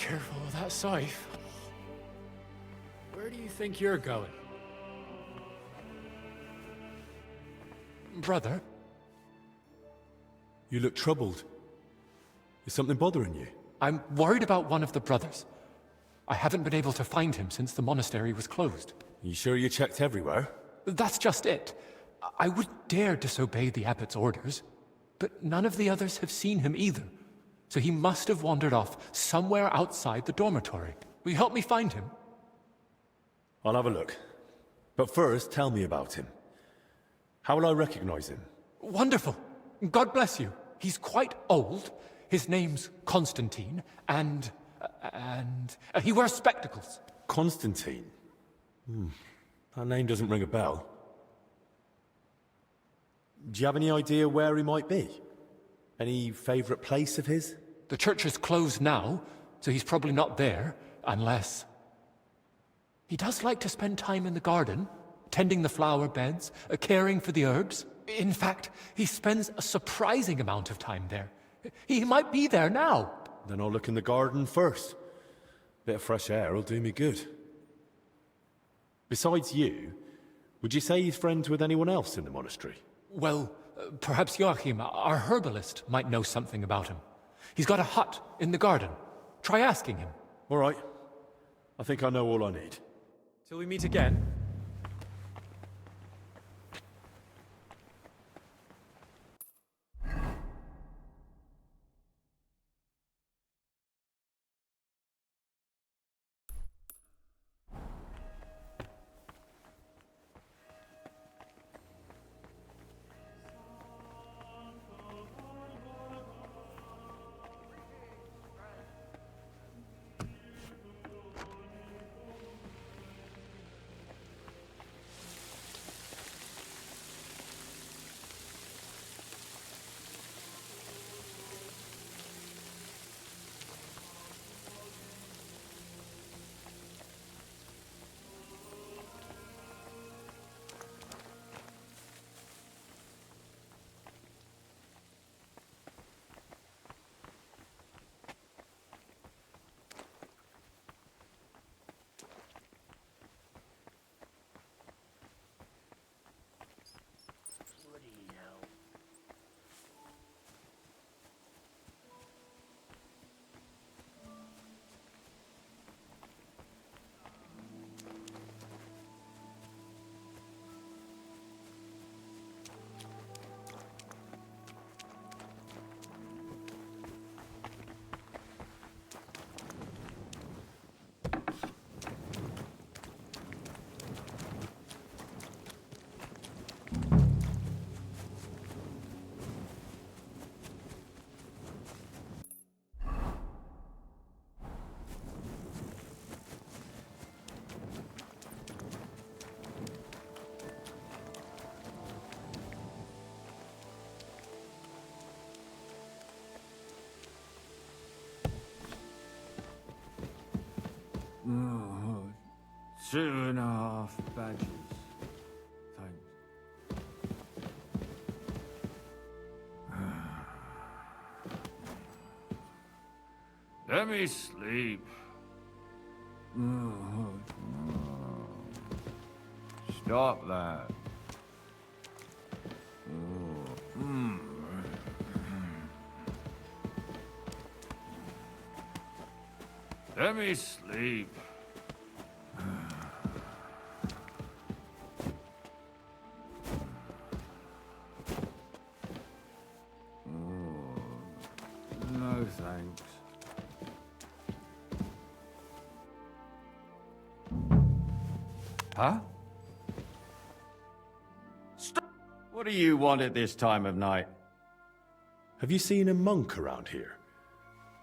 careful with that scythe. Where do you think you're going? Brother? You look troubled. Is something bothering you? I'm worried about one of the brothers. I haven't been able to find him since the monastery was closed. You sure you checked everywhere? That's just it. I wouldn't dare disobey the abbot's orders, but none of the others have seen him either. So he must have wandered off somewhere outside the dormitory. Will you help me find him? I'll have a look. But first, tell me about him. How will I recognize him? Wonderful. God bless you. He's quite old. His name's Constantine, and he wears spectacles. Constantine? That name doesn't ring a bell. Do you have any idea where he might be? Any favorite place of his? The church is closed now, so he's probably not there, unless... He does like to spend time in the garden, tending the flower beds, caring for the herbs. In fact, he spends a surprising amount of time there. He might be there now. Then I'll look in the garden first. Bit of fresh air will do me good. Besides you, would you say he's friends with anyone else in the monastery? Well, perhaps Joachim, our herbalist, might know something about him. He's got a hut in the garden. Try asking him. All right. I think I know all I need. Till we meet again. Oh, 2.5 badges. Thanks. Let me sleep. Stop that. Let me sleep. No thanks. Huh? Stop! What do you want at this time of night? Have you seen a monk around here?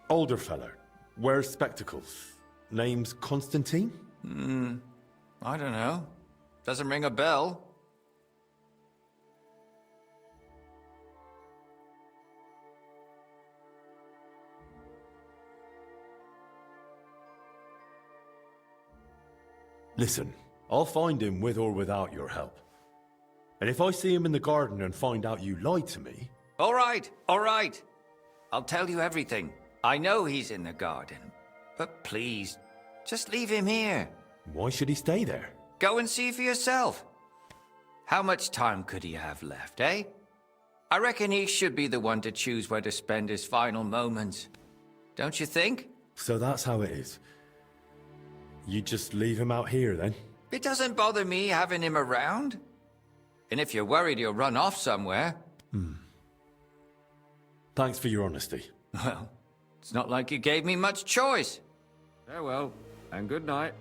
Older fellow, wears spectacles. Name's Constantine? I don't know. Doesn't ring a bell. Listen, I'll find him with or without your help. And if I see him in the garden and find out you lied to me... All right, all right. I'll tell you everything. I know he's in the garden. But please, just leave him here. Why should he stay there? Go and see for yourself. How much time could he have left, eh? I reckon he should be the one to choose where to spend his final moments. Don't you think? So that's how it is. You just leave him out here, then? It doesn't bother me having him around. And if you're worried he'll run off somewhere... Thanks for your honesty. Well, it's not like you gave me much choice. Farewell, and good night.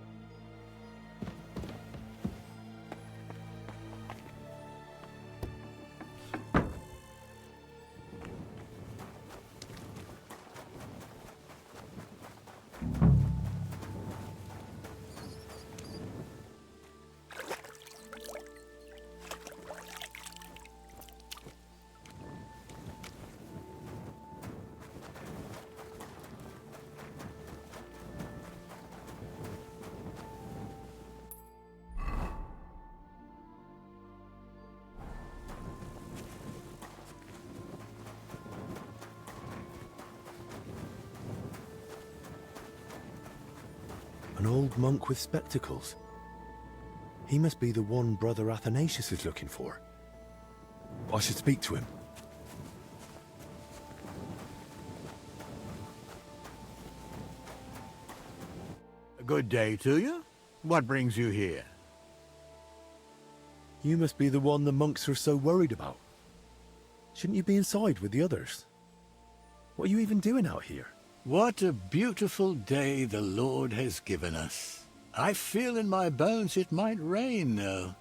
An old monk with spectacles. He must be the one Brother Athanasius is looking for. I should speak to him. Good day to you. What brings you here? You must be the one the monks are so worried about. Shouldn't you be inside with the others? What are you even doing out here? What a beautiful day the Lord has given us. I feel in my bones it might rain, though.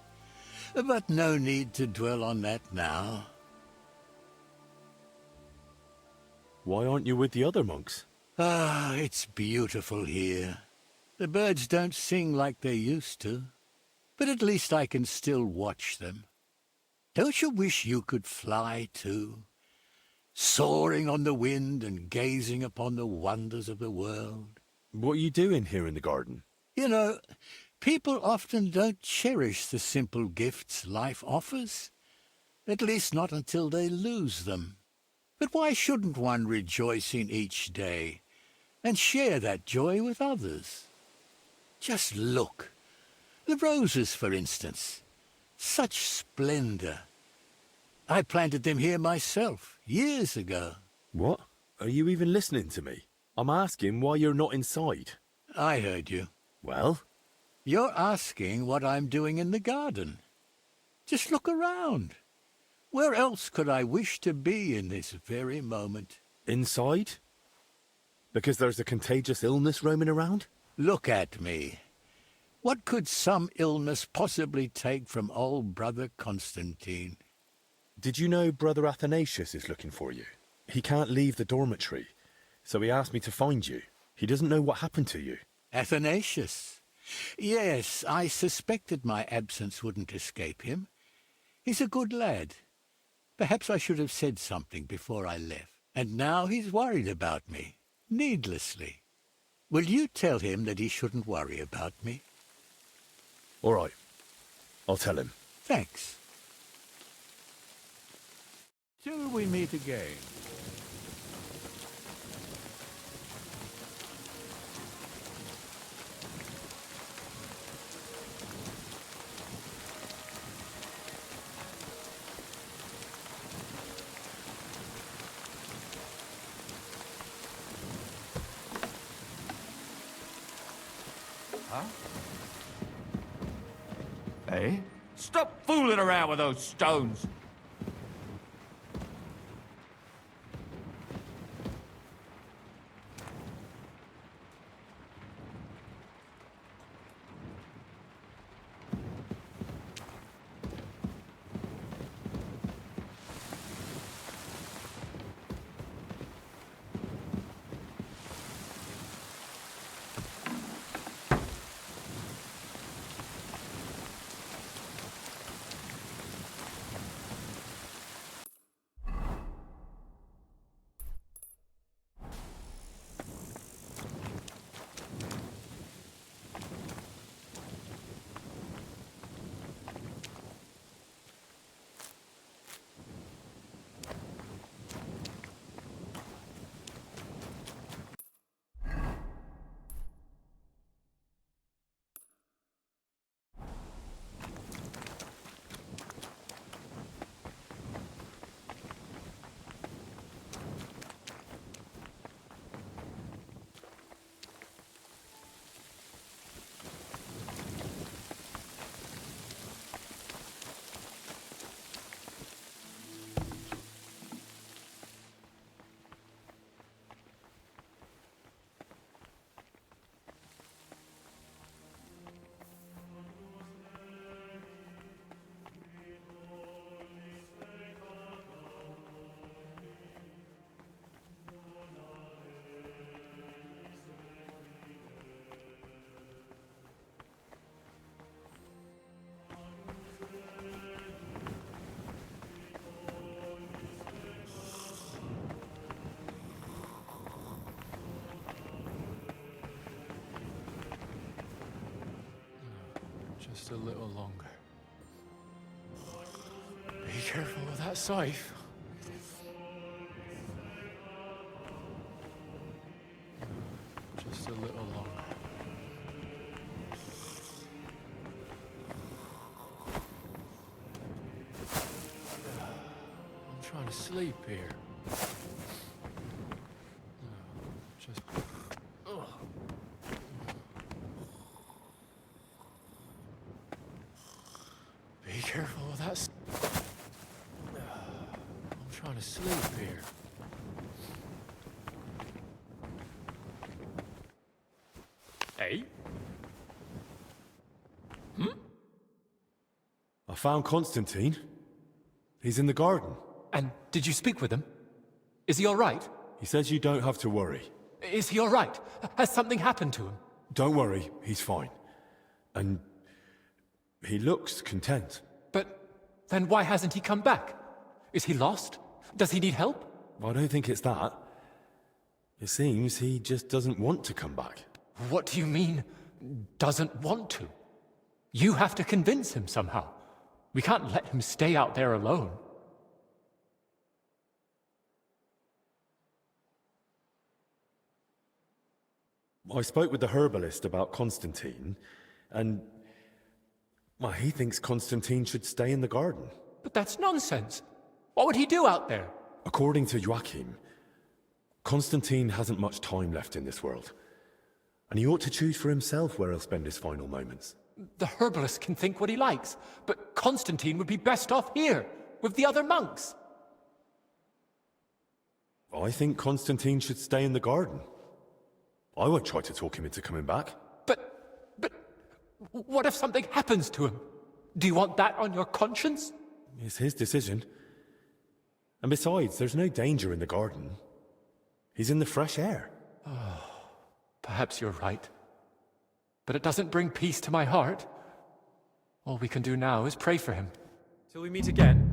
But no need to dwell on that now. Why aren't you with the other monks? Ah, it's beautiful here. The birds don't sing like they used to, but at least I can still watch them. Don't you wish you could fly too? Soaring on the wind and gazing upon the wonders of the world. What are you doing here in the garden? You know, people often don't cherish the simple gifts life offers, at least not until they lose them. But why shouldn't one rejoice in each day and share that joy with others? Just look. The roses, for instance. Such splendor. I planted them here myself, years ago. What? Are you even listening to me? I'm asking why you're not inside. I heard you. Well? You're asking what I'm doing in the garden. Just look around. Where else could I wish to be in this very moment? Inside? Because there's a contagious illness roaming around? Look at me. What could some illness possibly take from old Brother Constantine? Did you know Brother Athanasius is looking for you? He can't leave the dormitory, so he asked me to find you. He doesn't know what happened to you. Athanasius? Yes, I suspected my absence wouldn't escape him. He's a good lad. Perhaps I should have said something before I left. And now he's worried about me, needlessly. Will you tell him that he shouldn't worry about me? All right. I'll tell him. Thanks. Till we meet again. Eh? Stop fooling around with those stones! Just a little longer. Be careful with that scythe. Just a little longer. I'm trying to sleep here. Just... Be careful with that. I'm trying to sleep here. Hey? I found Constantine. He's in the garden. And did you speak with him? Is he all right? He says you don't have to worry. Is he all right? Has something happened to him? Don't worry, he's fine. And he looks content. But then why hasn't he come back? Is he lost? Does he need help? I don't think it's that. It seems he just doesn't want to come back. What do you mean, doesn't want to? You have to convince him somehow. We can't let him stay out there alone. I spoke with the herbalist about Constantine, and well, he thinks Constantine should stay in the garden. But that's nonsense. What would he do out there? According to Joachim, Constantine hasn't much time left in this world, and he ought to choose for himself where he'll spend his final moments. The herbalist can think what he likes, but Constantine would be best off here, with the other monks. I think Constantine should stay in the garden. I would try to talk him into coming back. But what if something happens to him? Do you want that on your conscience? It's his decision. And besides, there's no danger in the garden. He's in the fresh air. Perhaps you're right. But it doesn't bring peace to my heart. All we can do now is pray for him. Till we meet again.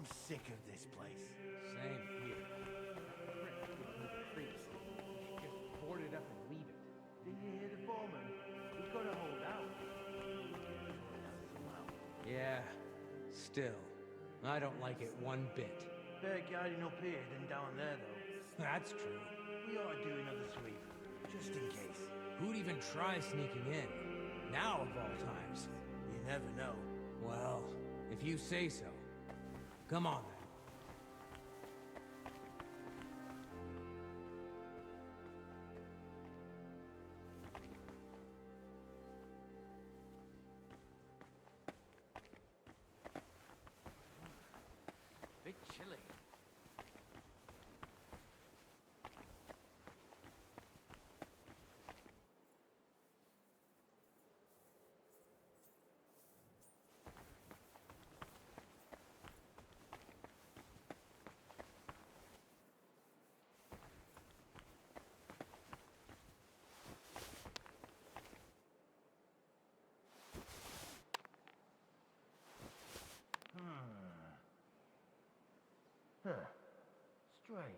I'm sick of this place. Same here. Creeps. Just board it up and leave it. Didn't you hear the foreman? We've got to hold out. Yeah, still. I don't like it one bit. Better guarding up here than down there, though. That's true. We ought to do another sweep, just in case. Who'd even try sneaking in? Now of all times. You never know. Well, if you say so. Come on then. Bit chilly. Huh. Strange.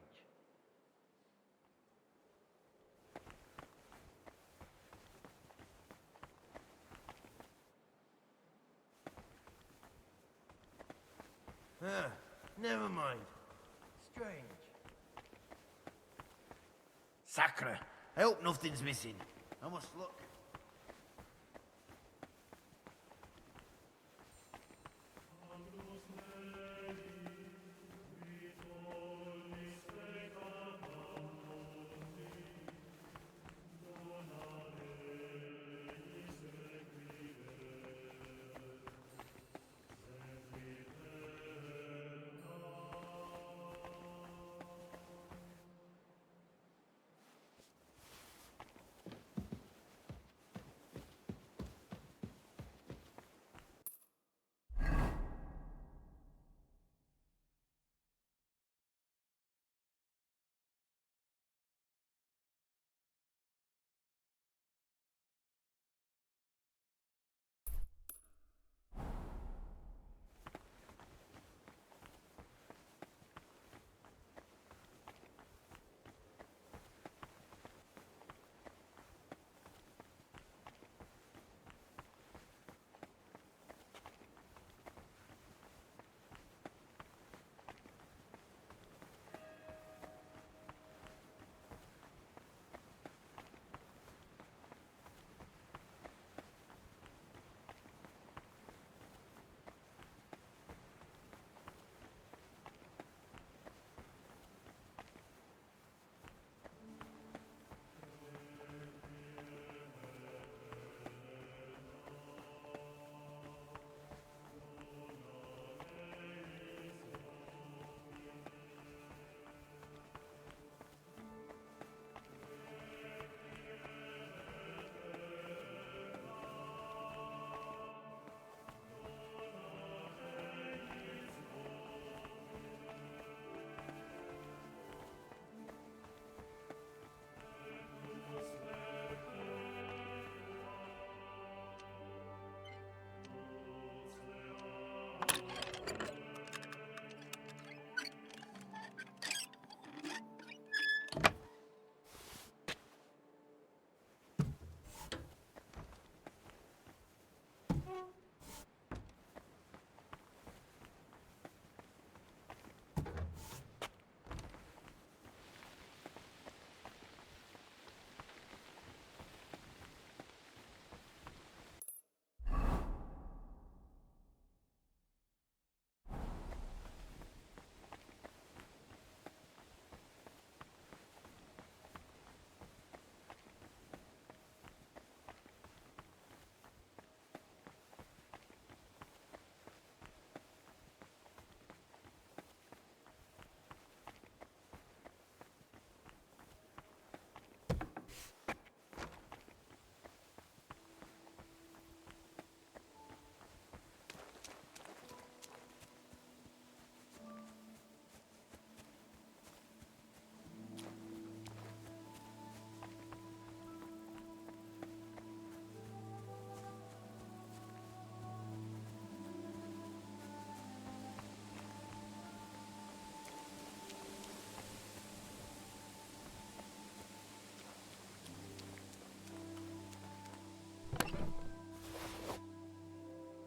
Never mind. Strange. Sacre. I hope nothing's missing. I must look.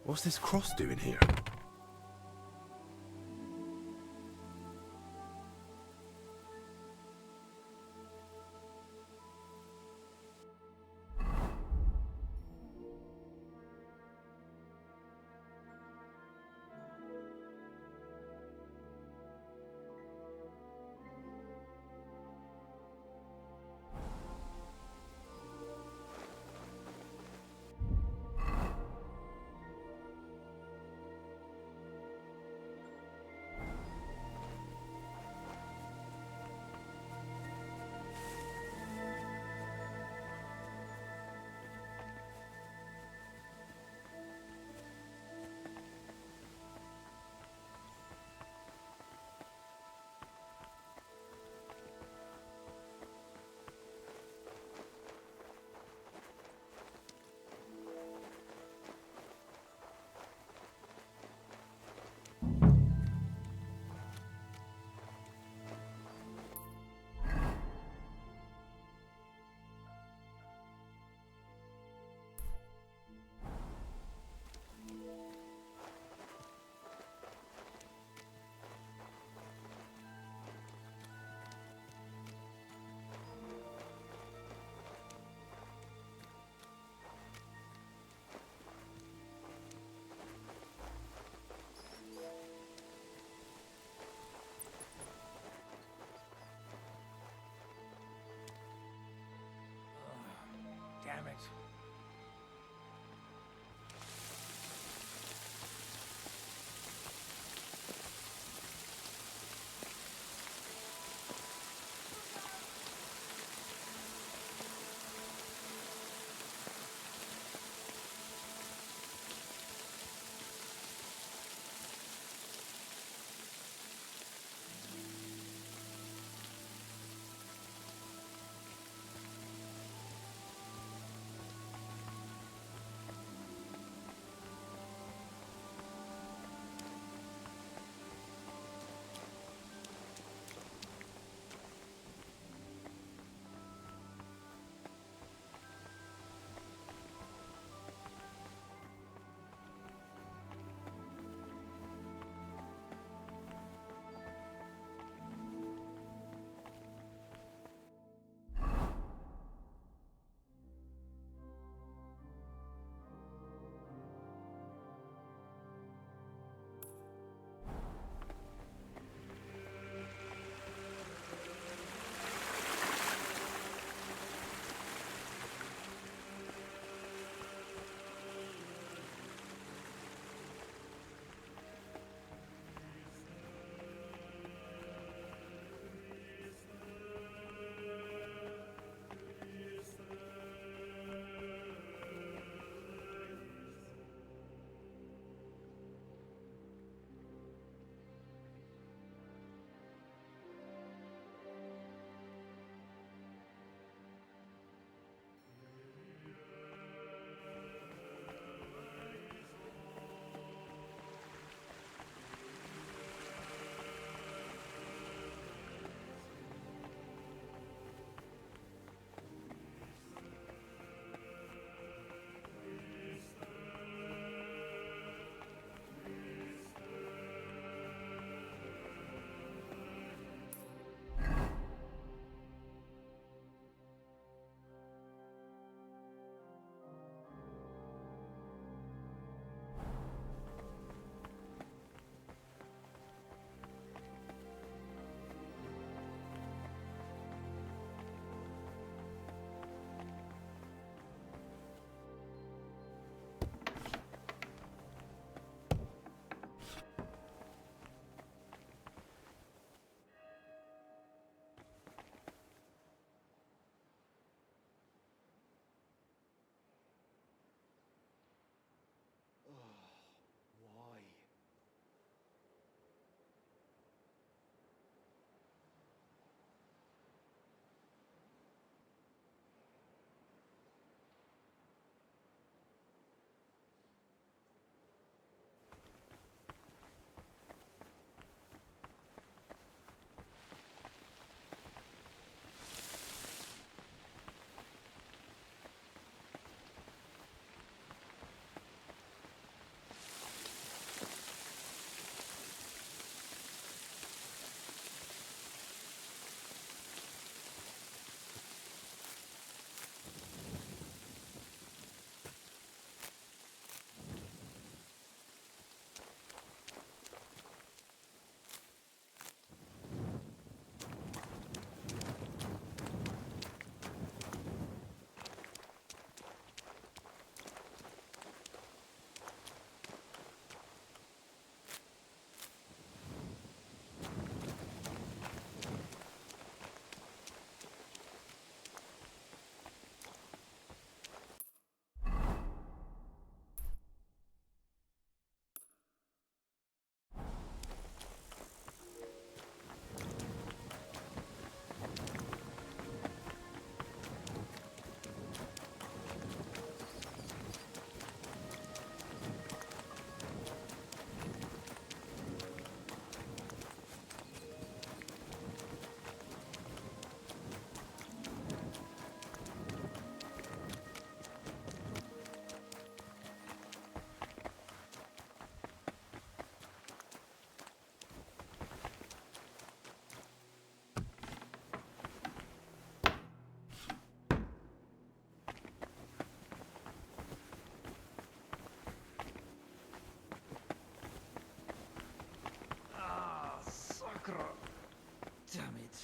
What's this cross doing here?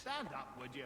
Stand up, would you?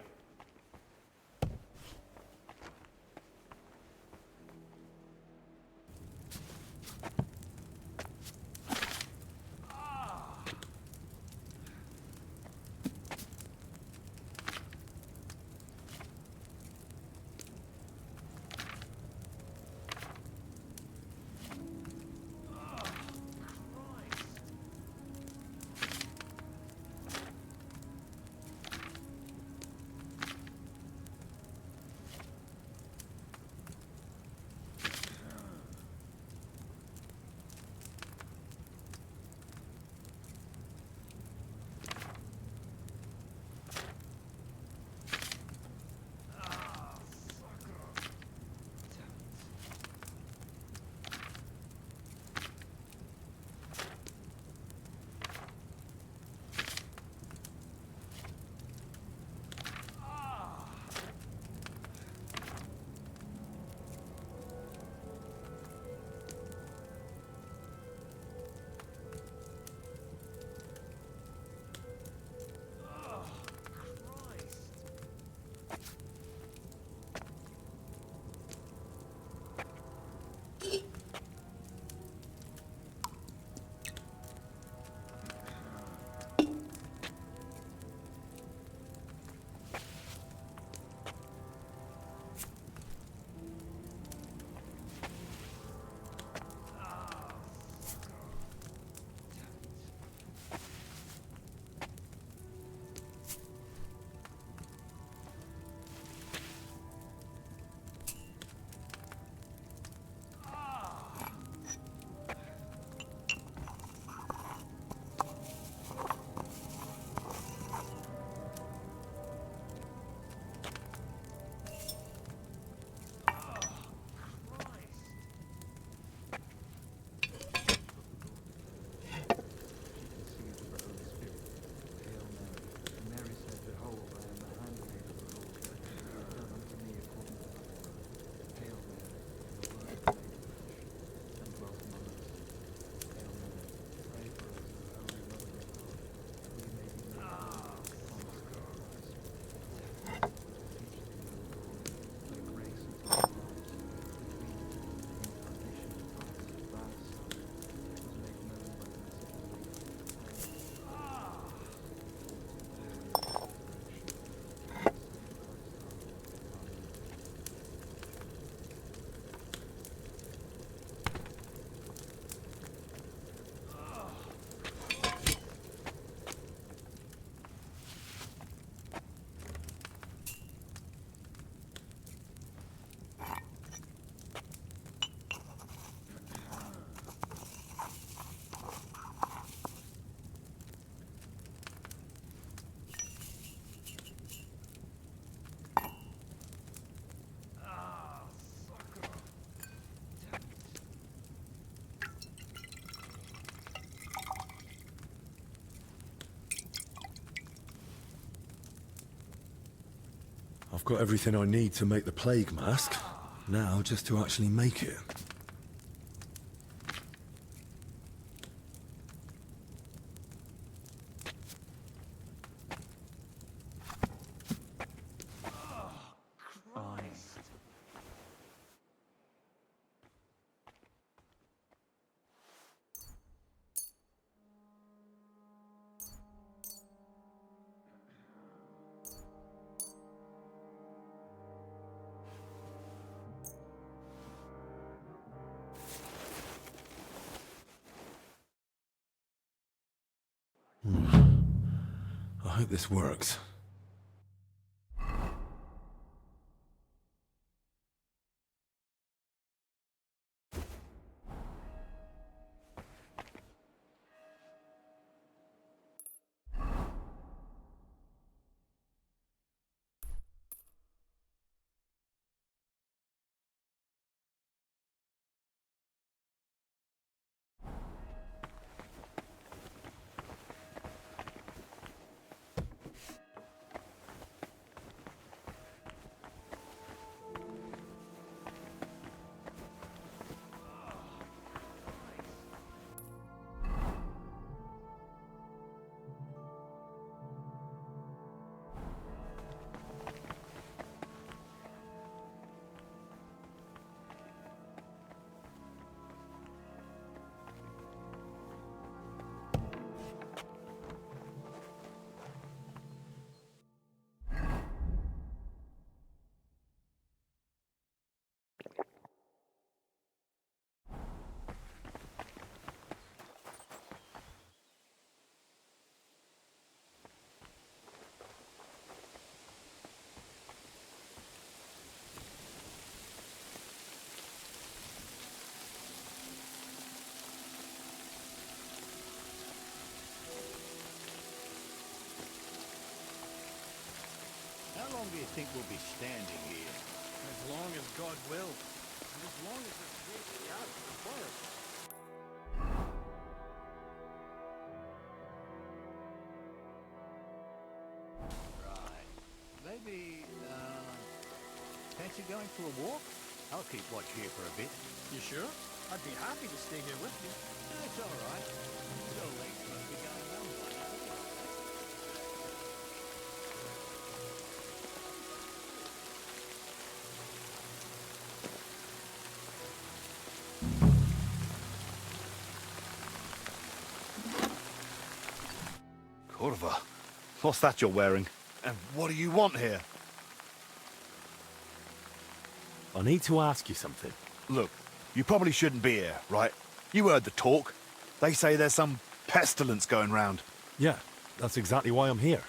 I've got everything I need to make the plague mask. Now, just to actually make it. I hope this works. will be standing here. As long as God will. And as long as it's really out of the forest. Right. Maybe, fancy going for a walk? I'll keep watch here for a bit. You sure? I'd be happy to stay here with you. That's all right. So late must be going home by now. Corva, what's that you're wearing? And what do you want here? I need to ask you something. Look, you probably shouldn't be here, right? You heard the talk. They say there's some pestilence going round. Yeah, that's exactly why I'm here.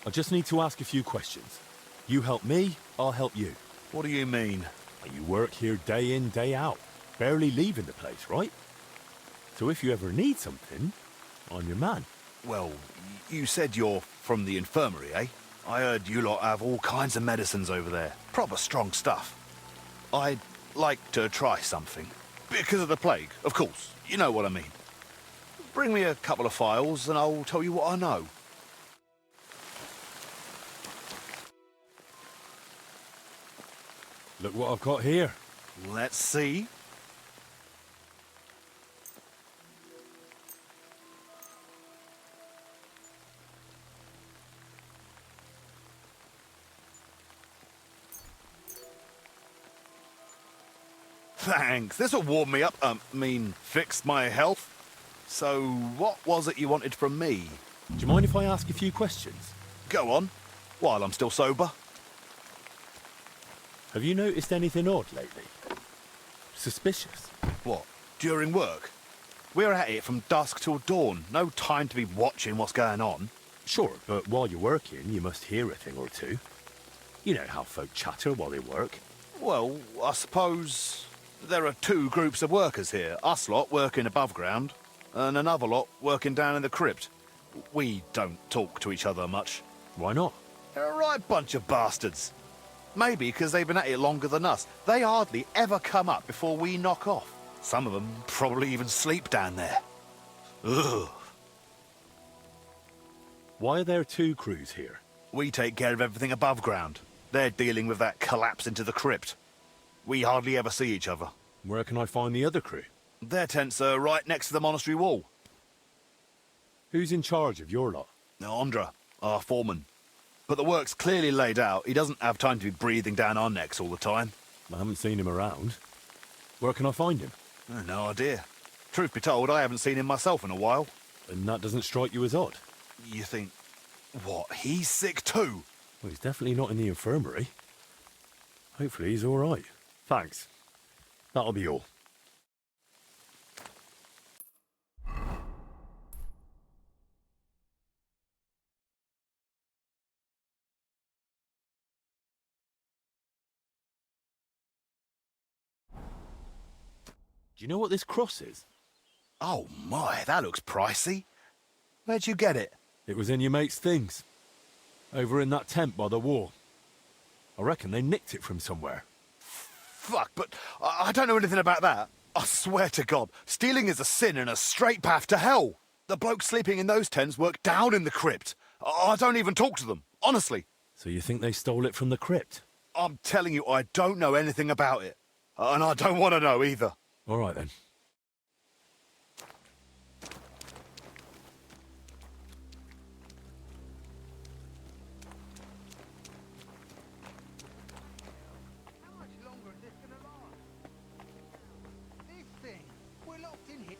I just need to ask a few questions. You help me, I'll help you. What do you mean? You work here day in, day out, barely leaving the place, right? So if you ever need something, I'm your man. Well, you said you're from the infirmary, eh? I heard you lot have all kinds of medicines over there. Proper strong stuff. I'd like to try something. Because of the plague, of course. You know what I mean. Bring me a couple of phials and I'll tell you what I know. Look what I've got here. Let's see. Thanks. This'll warm me up. Fix my health. So, what was it you wanted from me? Do you mind if I ask a few questions? Go on, while I'm still sober. Have you noticed anything odd lately? Suspicious? What, during work? We're at it from dusk till dawn. No time to be watching what's going on. Sure, but while you're working, you must hear a thing or two. You know how folk chatter while they work. Well, I suppose there are two groups of workers here. Us lot working above ground, and another lot working down in the crypt. We don't talk to each other much. Why not? They're a right bunch of bastards. Maybe because they've been at it longer than us. They hardly ever come up before we knock off. Some of them probably even sleep down there. Ugh. Why are there two crews here? We take care of everything above ground. They're dealing with that collapse into the crypt. We hardly ever see each other. Where can I find the other crew? Their tents are right next to the monastery wall. Who's in charge of your lot? Andra, our foreman. But the work's clearly laid out. He doesn't have time to be breathing down our necks all the time. I haven't seen him around. Where can I find him? No idea. Truth be told, I haven't seen him myself in a while. And that doesn't strike you as odd? You think, what, he's sick too? Well, he's definitely not in the infirmary. Hopefully he's all right. Thanks. That'll be all. Do you know what this cross is? Oh my, that looks pricey. Where'd you get it? It was in your mate's things. Over in that tent by the wall. I reckon they nicked it from somewhere. Fuck, but I don't know anything about that. I swear to God, stealing is a sin and a straight path to hell. The blokes sleeping in those tents work down in the crypt. I don't even talk to them, honestly. So you think they stole it from the crypt? I'm telling you, I don't know anything about it. And I don't want to know either. All right, then. How much longer is this gonna last? This thing, we're locked in here.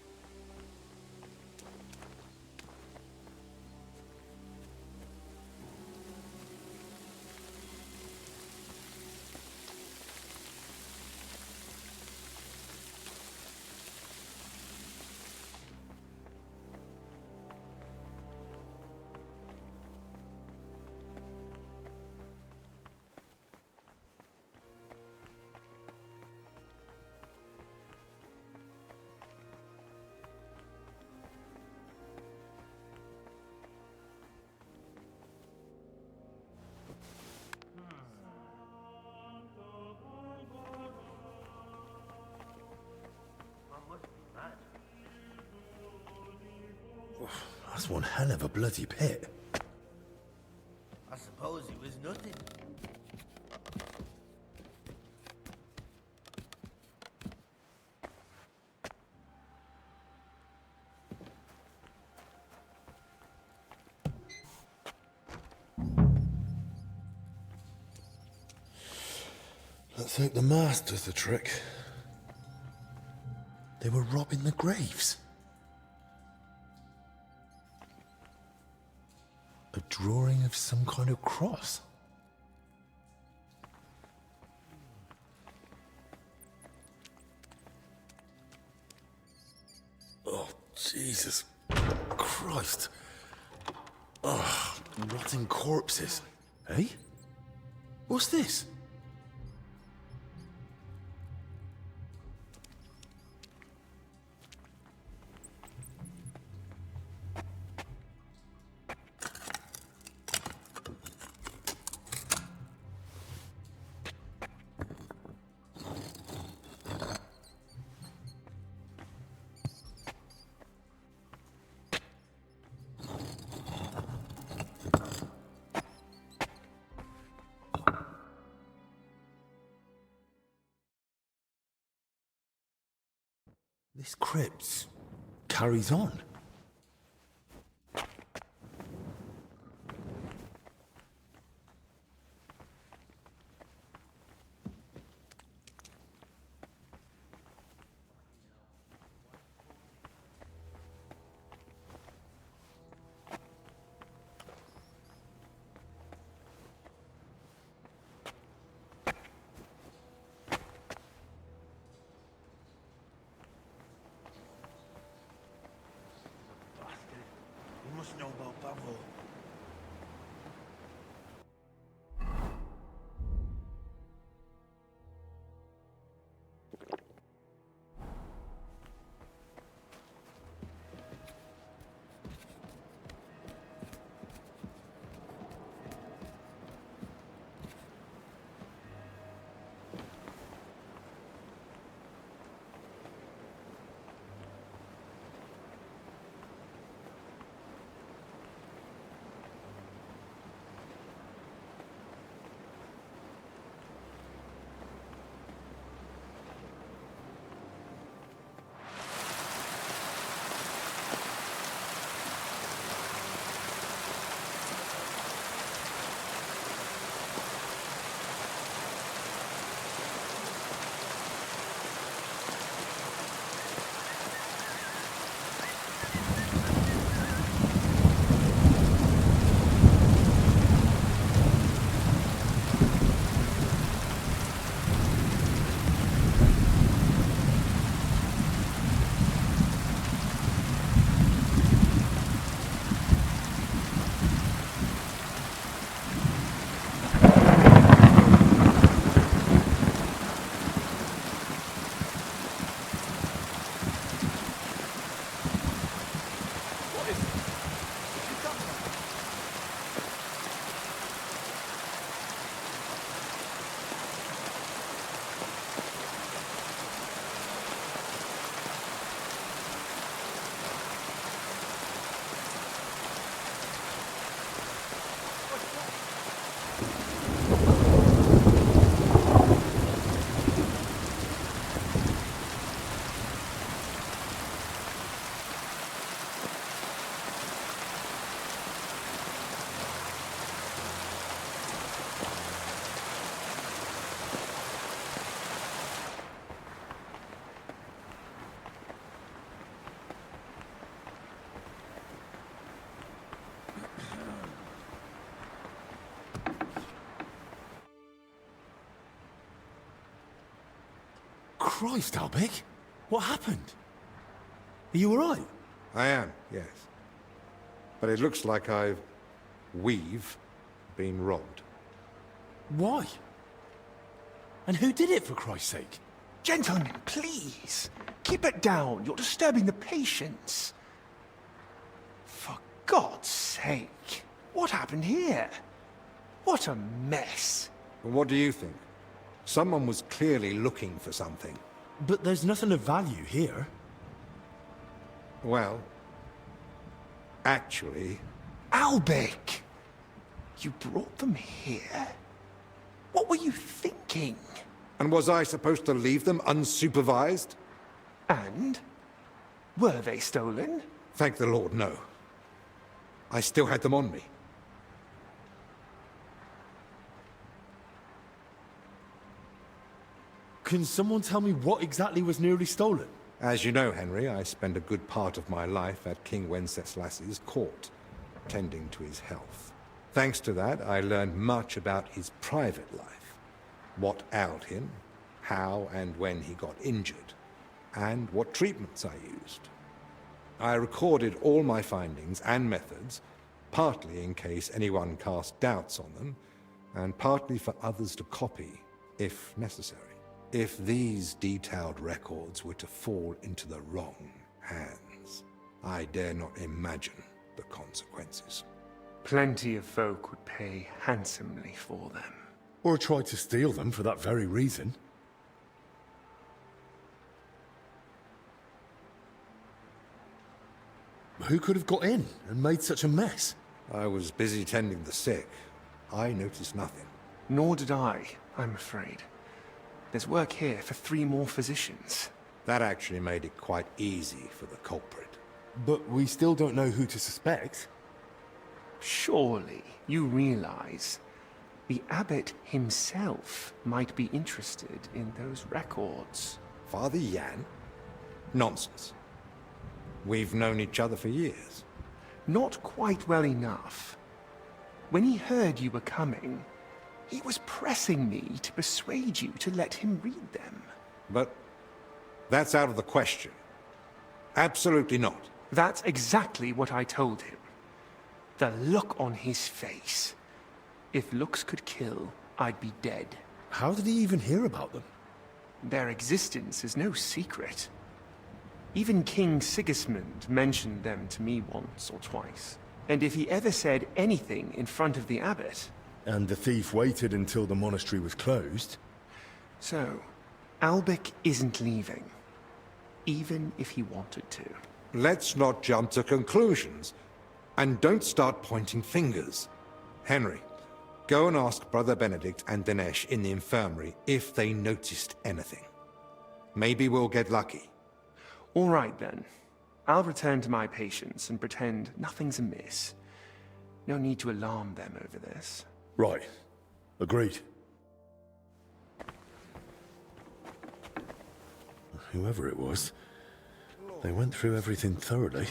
That's one hell of a bloody pit. I suppose it was nothing. Let's hope the mask does the trick. They were robbing the graves. A drawing of some kind of cross. Oh, Jesus Christ. Ugh, rotting corpses. Eh? What's this? This crypt carries on. You must know about Pavlo. Christ, Albig. What happened? Are you all right? I am, yes. But it looks like we've been robbed. Why? And who did it, for Christ's sake? Gentlemen, please. Keep it down. You're disturbing the patients. For God's sake. What happened here? What a mess. And what do you think? Someone was clearly looking for something. But there's nothing of value here. Well, Actually, Albec! You brought them here? What were you thinking? and was I supposed to leave them unsupervised? And? Were they stolen? Thank the Lord, no. I still had them on me. Can someone tell me what exactly was nearly stolen? As you know, Henry, I spent a good part of my life at King Wenceslas's court, tending to his health. Thanks to that, I learned much about his private life, what ailed him, how and when he got injured, and what treatments I used. I recorded all my findings and methods, partly in case anyone cast doubts on them, and partly for others to copy, if necessary. If these detailed records were to fall into the wrong hands, I dare not imagine the consequences. Plenty of folk would pay handsomely for them. Or tried to steal them for that very reason. Who could have got in and made such a mess? I was busy tending the sick. I noticed nothing. Nor did I, I'm afraid. There's work here for 3 more physicians. That actually made it quite easy for the culprit. But we still don't know who to suspect. Surely you realize the abbot himself might be interested in those records. Father Jan? Nonsense. We've known each other for years. Not quite well enough. When he heard you were coming, he was pressing me to persuade you to let him read them. But that's out of the question. Absolutely not. That's exactly what I told him. The look on his face. If looks could kill, I'd be dead. How did he even hear about them? Their existence is no secret. Even King Sigismund mentioned them to me once or twice. And if he ever said anything in front of the abbot... And the thief waited until the monastery was closed. So, Albec isn't leaving. Even if he wanted to. Let's not jump to conclusions. And don't start pointing fingers. Henry, go and ask Brother Benedict and Dinesh in the infirmary if they noticed anything. Maybe we'll get lucky. All right, then. I'll return to my patients and pretend nothing's amiss. No need to alarm them over this. Right. Agreed. Whoever it was, they went through everything thoroughly.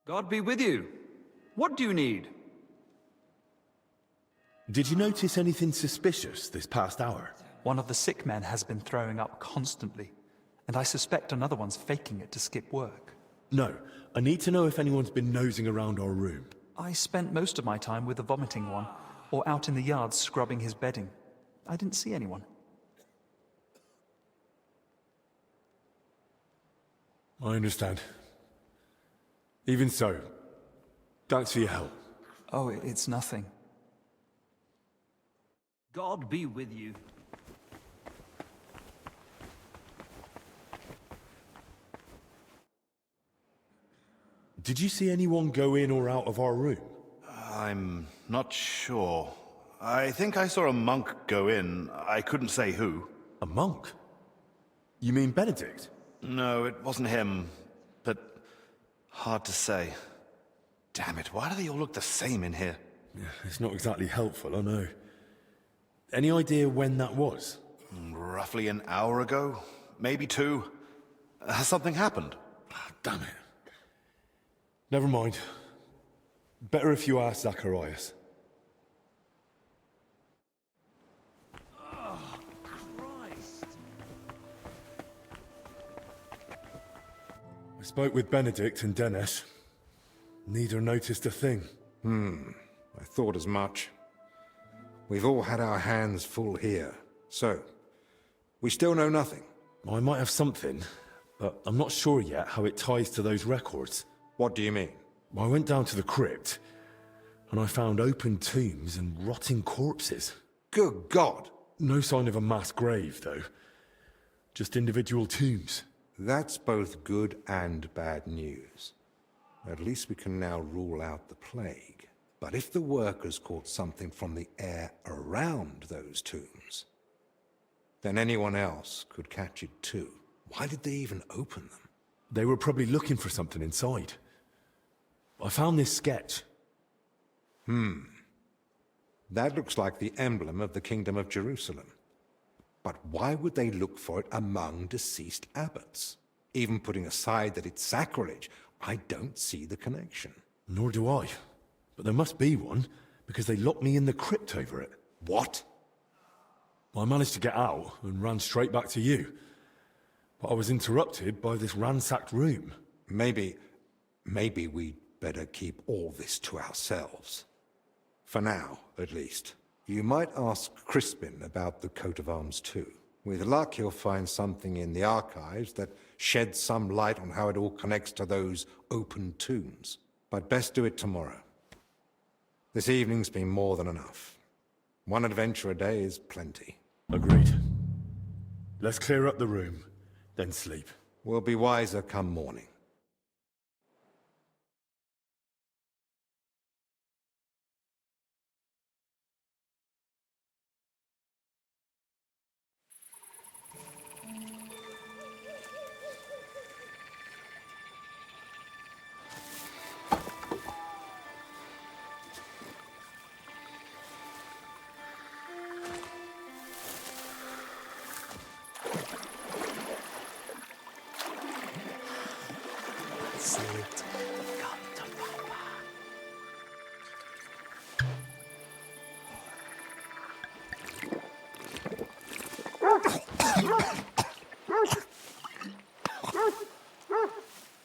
God be with you. What do you need? Did you notice anything suspicious this past hour? One of the sick men has been throwing up constantly, and I suspect another one's faking it to skip work. No. I need to know if anyone's been nosing around our room. I spent most of my time with the vomiting one, or out in the yard scrubbing his bedding. I didn't see anyone. I understand. Even so, thanks for your help. Oh, it's nothing. God be with you. Did you see anyone go in or out of our room? I'm not sure. I think I saw a monk go in. I couldn't say who. A monk? You mean Benedict? No, it wasn't him. But hard to say. Damn it, why do they all look the same in here? Yeah, it's not exactly helpful, I know. Any idea when that was? Roughly an hour ago. Maybe 2. Has something happened? Damn it. Never mind. Better if you ask Zacharias. Spoke with Benedict and Dennis. Neither noticed a thing. I thought as much. We've all had our hands full here. So, we still know nothing. I might have something, but I'm not sure yet how it ties to those records. What do you mean? I went down to the crypt, and I found open tombs and rotting corpses. Good God! No sign of a mass grave, though. Just individual tombs. That's both good and bad news. At least we can now rule out the plague. But if the workers caught something from the air around those tombs, then anyone else could catch it too. Why did they even open them? They were probably looking for something inside. I found this sketch. That looks like the emblem of the Kingdom of Jerusalem. But why would they look for it among deceased abbots? Even putting aside that it's sacrilege, I don't see the connection. Nor do I. But there must be one, because they locked me in the crypt over it. What? I managed to get out and ran straight back to you. But I was interrupted by this ransacked room. Maybe we'd better keep all this to ourselves. For now, at least. You might ask Crispin about the coat of arms too. With luck, he'll find something in the archives that sheds some light on how it all connects to those open tombs. But best do it tomorrow. This evening's been more than enough. One adventure a day is plenty. Agreed. Let's clear up the room, then sleep. We'll be wiser come morning.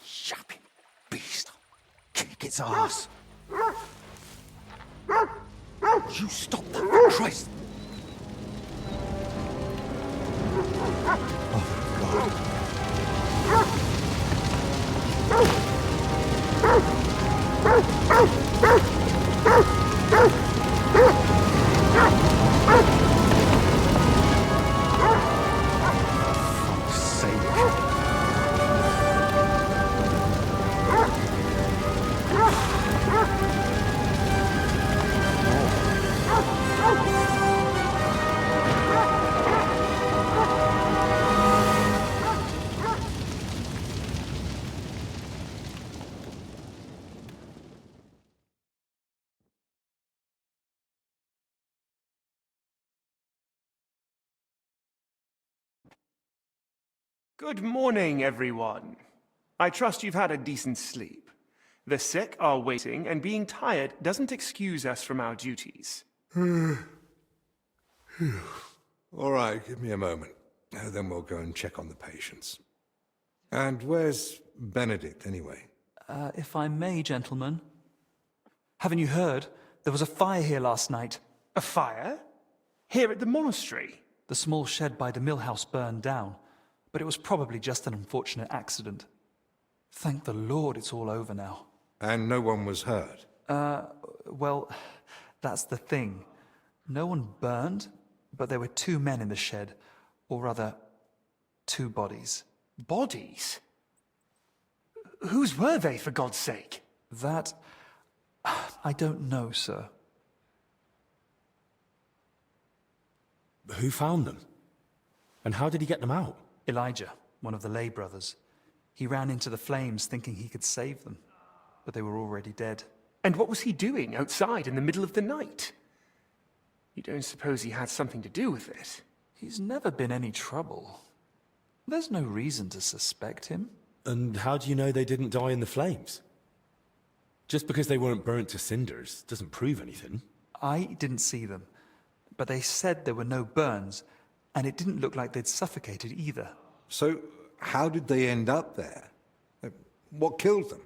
Shopping beast. Kick its ass. You stop that, Christ! Fuck's sake. Good morning, everyone. I trust you've had a decent sleep. The sick are waiting, and being tired doesn't excuse us from our duties. All right, give me a moment. Then we'll go and check on the patients. And where's Benedict, anyway? If I may, gentlemen. Haven't you heard? There was a fire here last night. A fire? Here at the monastery? The small shed by the mill house burned down, but it was probably just an unfortunate accident. Thank the Lord it's all over now. And no one was hurt? Well, that's the thing. No one burned, but there were 2 men in the shed. Or rather, 2 bodies. Bodies? Whose were they, for God's sake? That... I don't know, sir. Who found them? And how did he get them out? Elijah, one of the lay brothers. He ran into the flames thinking he could save them, but they were already dead. And what was he doing outside in the middle of the night? You don't suppose he had something to do with it? He's never been any trouble. There's no reason to suspect him. And how do you know they didn't die in the flames? Just because they weren't burnt to cinders doesn't prove anything. I didn't see them, but they said there were no burns, and it didn't look like they'd suffocated either. So, how did they end up there? What killed them?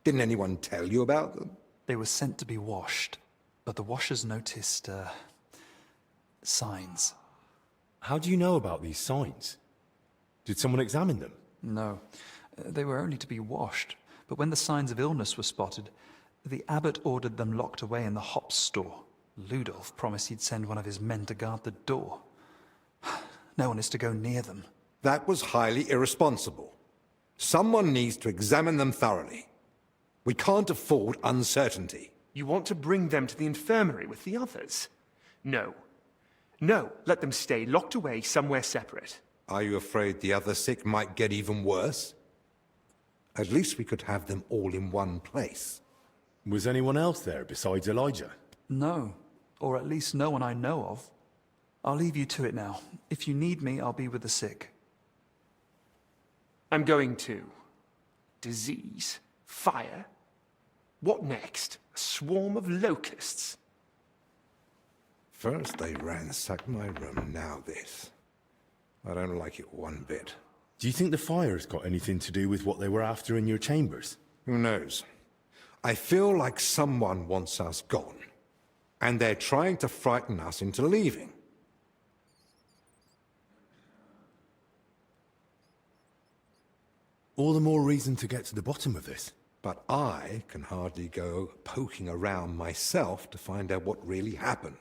Didn't anyone tell you about them? They were sent to be washed, but the washers noticed, signs. How do you know about these signs? Did someone examine them? No, they were only to be washed, but when the signs of illness were spotted, the abbot ordered them locked away in the hops store. Ludolf promised he'd send one of his men to guard the door. No one is to go near them. That was highly irresponsible. Someone needs to examine them thoroughly. We can't afford uncertainty. You want to bring them to the infirmary with the others? No. No, let them stay locked away somewhere separate. Are you afraid the other sick might get even worse? At least we could have them all in one place. Was anyone else there besides Elijah? No, or at least no one I know of. I'll leave you to it now. If you need me, I'll be with the sick. I'm going to. Disease? Fire? What next? A swarm of locusts? First they ransacked my room, now this. I don't like it one bit. Do you think the fire's got anything to do with what they were after in your chambers? Who knows? I feel like someone wants us gone, and they're trying to frighten us into leaving. All the more reason to get to the bottom of this. But I can hardly go poking around myself to find out what really happened.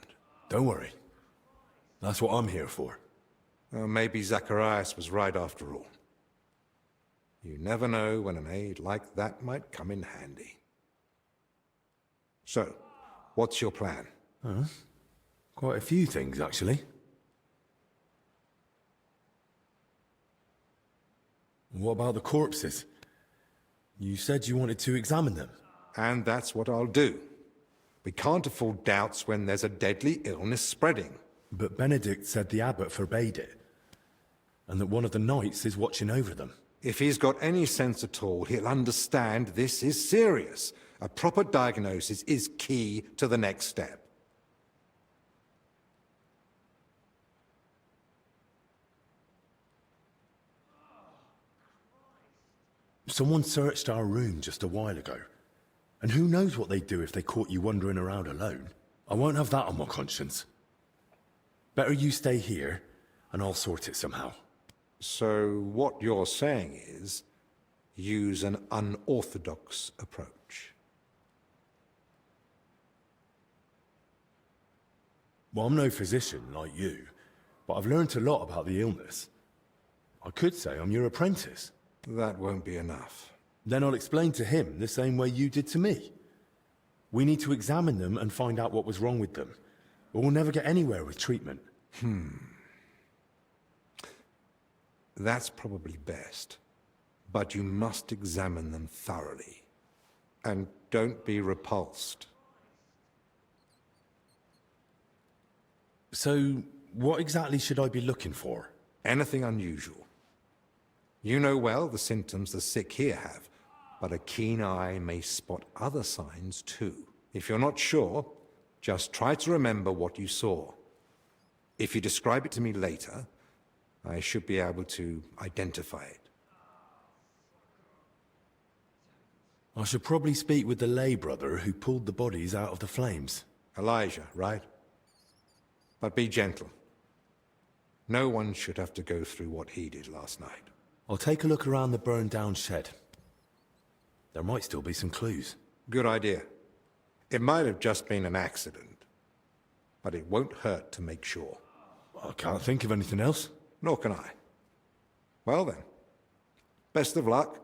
Don't worry. That's what I'm here for. Maybe Zacharias was right after all. You never know when an aid like that might come in handy. So, what's your plan? Quite a few things, actually. What about the corpses? You said you wanted to examine them. And that's what I'll do. We can't afford doubts when there's a deadly illness spreading. But Benedict said the abbot forbade it, and that one of the knights is watching over them. If he's got any sense at all, he'll understand this is serious. A proper diagnosis is key to the next step. Someone searched our room just a while ago. And who knows what they'd do if they caught you wandering around alone. I won't have that on my conscience. Better you stay here, and I'll sort it somehow. So what you're saying is, use an unorthodox approach. Well, I'm no physician like you, but I've learned a lot about the illness. I could say I'm your apprentice. That won't be enough. Then I'll explain to him the same way you did to me. We need to examine them and find out what was wrong with them, or we'll never get anywhere with treatment. That's probably best. But you must examine them thoroughly. And don't be repulsed. So, what exactly should I be looking for? Anything unusual. You know well the symptoms the sick here have, but a keen eye may spot other signs too. If you're not sure, just try to remember what you saw. If you describe it to me later, I should be able to identify it. I should probably speak with the lay brother who pulled the bodies out of the flames. Elijah, right? But be gentle. No one should have to go through what he did last night. I'll take a look around the burned-down shed. There might still be some clues. Good idea. It might have just been an accident, but it won't hurt to make sure. I can't think of anything else. Nor can I. Well then, best of luck.